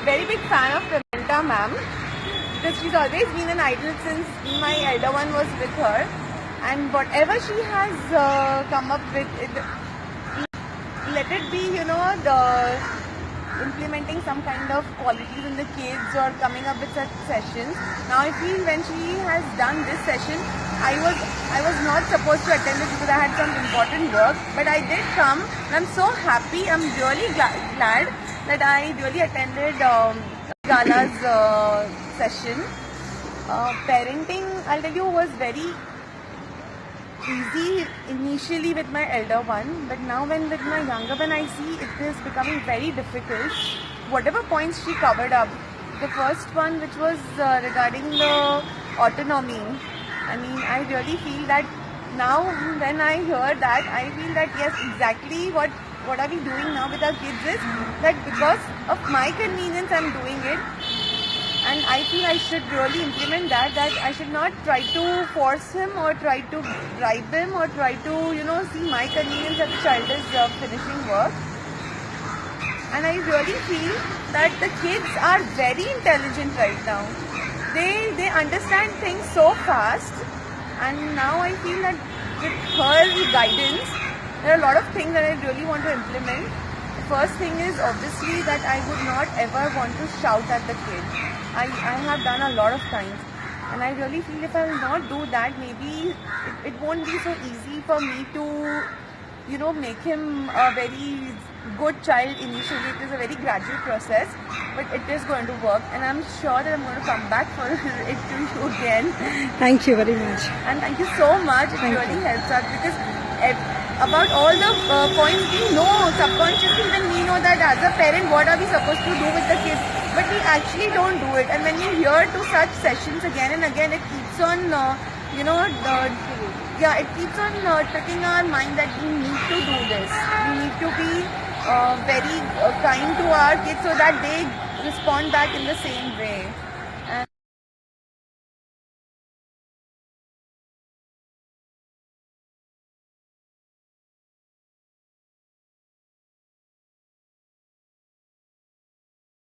Very big fan of Pramila ma'am because she's always been an idol since my elder one was with her, and whatever she has come up with, let it be, the implementing some kind of qualities in the kids or coming up with such sessions. Now I feel when she has done this session, I was not supposed to attend it because I had some important work, but I did come and I'm so happy. I'm really glad that I really attended Gala's session. Parenting, I'll tell you, was very easy initially with my elder one, but now when with my younger one I see it is becoming very difficult. Whatever points she covered up, the first one which was regarding the autonomy, I mean, I really feel that now when I hear that, I feel that yes, exactly what are we doing now with our kids is that because of my convenience I'm doing it. And I feel I should really implement that I should not try to force him or try to bribe him or try to, see my convenience that the child is finishing work. And I really feel that the kids are very intelligent right now. They understand things so fast. And now I feel that with her guidance, there are a lot of things that I really want to implement. The first thing is obviously that I would not ever want to shout at the kid. I have done a lot of times, and I really feel if I will not do that, maybe it won't be so easy for me to, make him a very good child initially. It is a very gradual process, but it is going to work, and I'm sure that I'm going to come back for it to you again. Thank you very much. And thank you so much. It really helps us because about all the points we know, subconsciously even we know that as a parent, what are we supposed to do with the kids? But we actually don't do it. And when we hear to such sessions again and again, it keeps on, it keeps on tricking our mind that we need to do this. We need to be very kind to our kids so that they respond back in the same way.